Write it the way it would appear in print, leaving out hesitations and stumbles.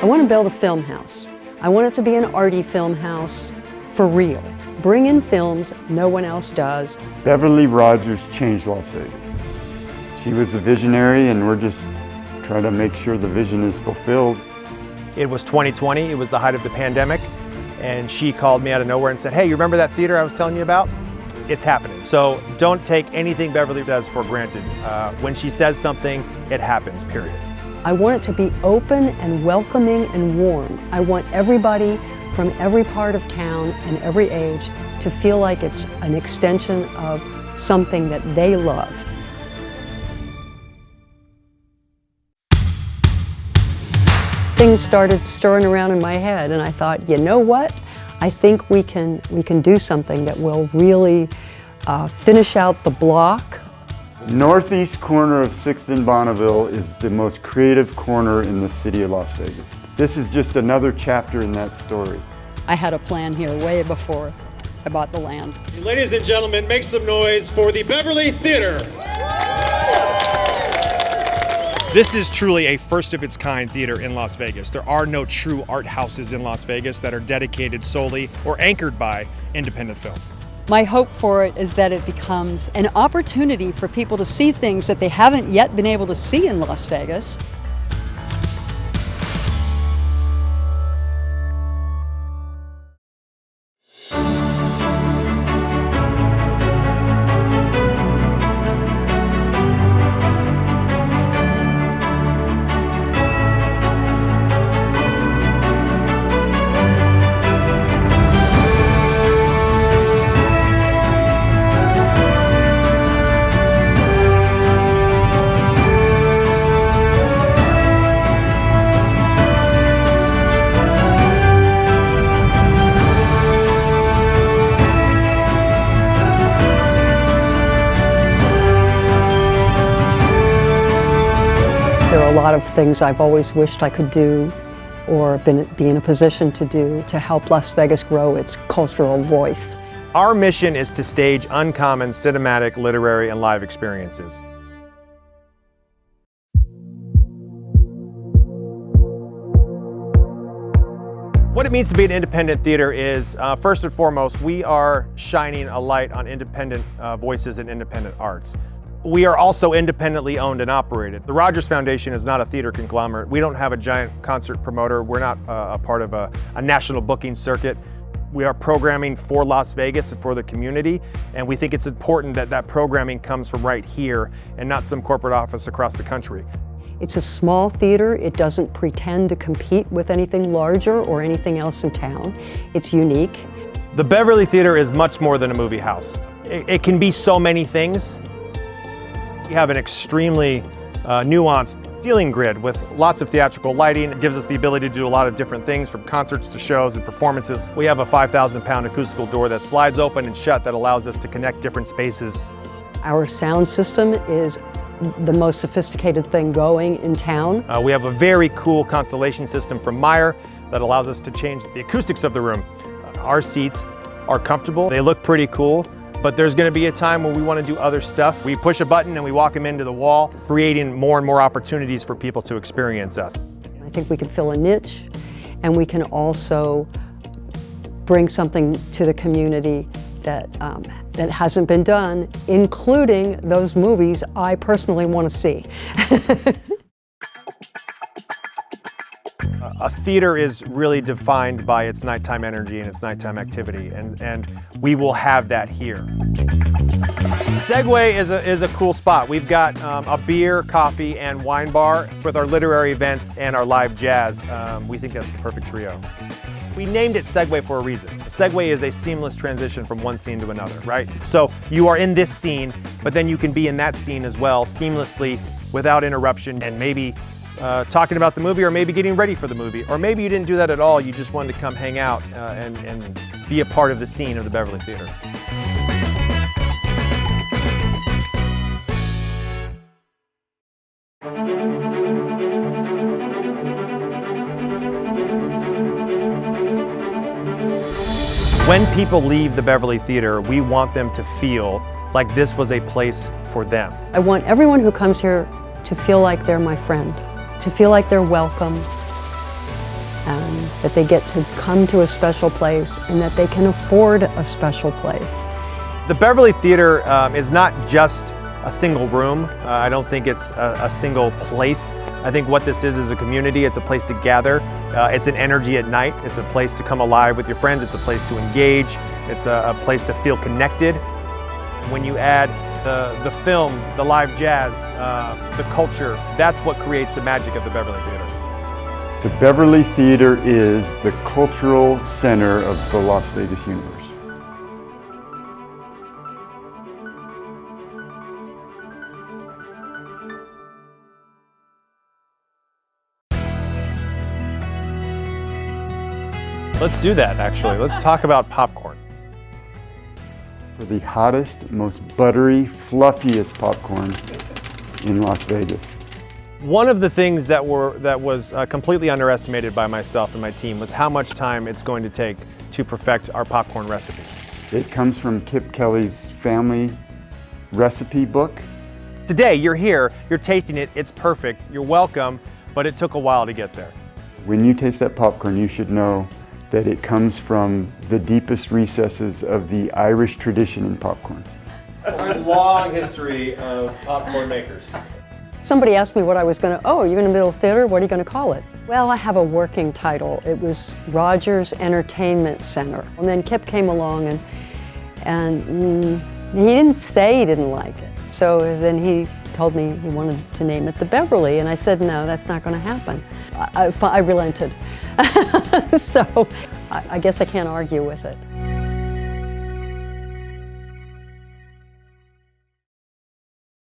I want to build a film house. I want it to be an arty film house for real. Bring in films no one else does. Beverly Rogers changed Las Vegas. She was a visionary, and we're just trying to make sure the vision is fulfilled. It was 2020, it was the height of the pandemic, and she called me out of nowhere and said, hey, you remember that theater I was telling you about? It's happening. So don't take anything Beverly says for granted. When she says something, it happens, period. I want it to be open and welcoming and warm. I want everybody from every part of town and every age to feel like it's an extension of something that they love. Things started stirring around in my head, and I thought, you know what? I think we can do something that will really finish out the block. The northeast corner of 6th and Bonneville is the most creative corner in the city of Las Vegas. This is just another chapter in that story. I had a plan here way before I bought the land. Ladies and gentlemen, make some noise for the Beverly Theater. This is truly a first of its kind theater in Las Vegas. There are no true art houses in Las Vegas that are dedicated solely or anchored by independent film. My hope for it is that it becomes an opportunity for people to see things that they haven't yet been able to see in Las Vegas. There are a lot of things I've always wished I could do or be in a position to do to help Las Vegas grow its cultural voice. Our mission is to stage uncommon cinematic, literary, and live experiences. What it means to be an independent theater is, first and foremost, we are shining a light on independent voices and independent arts. We are also independently owned and operated. The Rogers Foundation is not a theater conglomerate. We don't have a giant concert promoter. We're not a part of a national booking circuit. We are programming for Las Vegas and for the community, and we think it's important that that programming comes from right here and not some corporate office across the country. It's a small theater. It doesn't pretend to compete with anything larger or anything else in town. It's unique. The Beverly Theater is much more than a movie house. It can be so many things. We have an extremely nuanced ceiling grid with lots of theatrical lighting. It gives us the ability to do a lot of different things, from concerts to shows and performances. We have a 5,000-pound acoustical door that slides open and shut that allows us to connect different spaces. Our sound system is the most sophisticated thing going in town. We have a very cool constellation system from Meyer that allows us to change the acoustics of the room. Our seats are comfortable. They look pretty cool. But there's going to be a time when we want to do other stuff. We push a button and we walk them into the wall, creating more and more opportunities for people to experience us. I think we can fill a niche, and we can also bring something to the community that hasn't been done, including those movies I personally want to see. A theater is really defined by its nighttime energy and its nighttime activity, and we will have that here. Segway is a cool spot. We've got a beer, coffee, and wine bar with our literary events and our live jazz. We think that's the perfect trio. We named it Segway for a reason. A segue is a seamless transition from one scene to another, right? So you are in this scene, but then you can be in that scene as well, seamlessly, without interruption, and maybe talking about the movie, or maybe getting ready for the movie, or maybe you didn't do that at all. You just wanted to come hang out and be a part of the scene of the Beverly Theater. When people leave the Beverly Theater, we want them to feel like this was a place for them. I want everyone who comes here to feel like they're my friend, to feel like they're welcome, that they get to come to a special place and that they can afford a special place. The Beverly Theater is not just a single room. I don't think it's a single place. I think what this is a community. It's a place to gather. It's an energy at night. It's a place to come alive with your friends. It's a place to engage. It's a place to feel connected. When you add the film, the live jazz, the culture, that's what creates the magic of the Beverly Theater. The Beverly Theater is the cultural center of the Las Vegas universe. Let's do that, actually. Let's talk about popcorn. For the hottest, most buttery, fluffiest popcorn in Las Vegas. One of the things that was completely underestimated by myself and my team was how much time it's going to take to perfect our popcorn recipe. It comes from Kip Kelly's family recipe book. Today, you're here, you're tasting it, it's perfect, you're welcome, but it took a while to get there. When you taste that popcorn, you should know that it comes from the deepest recesses of the Irish tradition in popcorn. A long history of popcorn makers. Somebody asked me what I was going to, oh, you're going to build a theater, what are you going to call it? Well, I have a working title. It was Rogers Entertainment Center. And then Kip came along and he didn't say he didn't like it. So then he told me he wanted to name it the Beverly, and I said, no, that's not going to happen. I relented. So I guess I can't argue with it.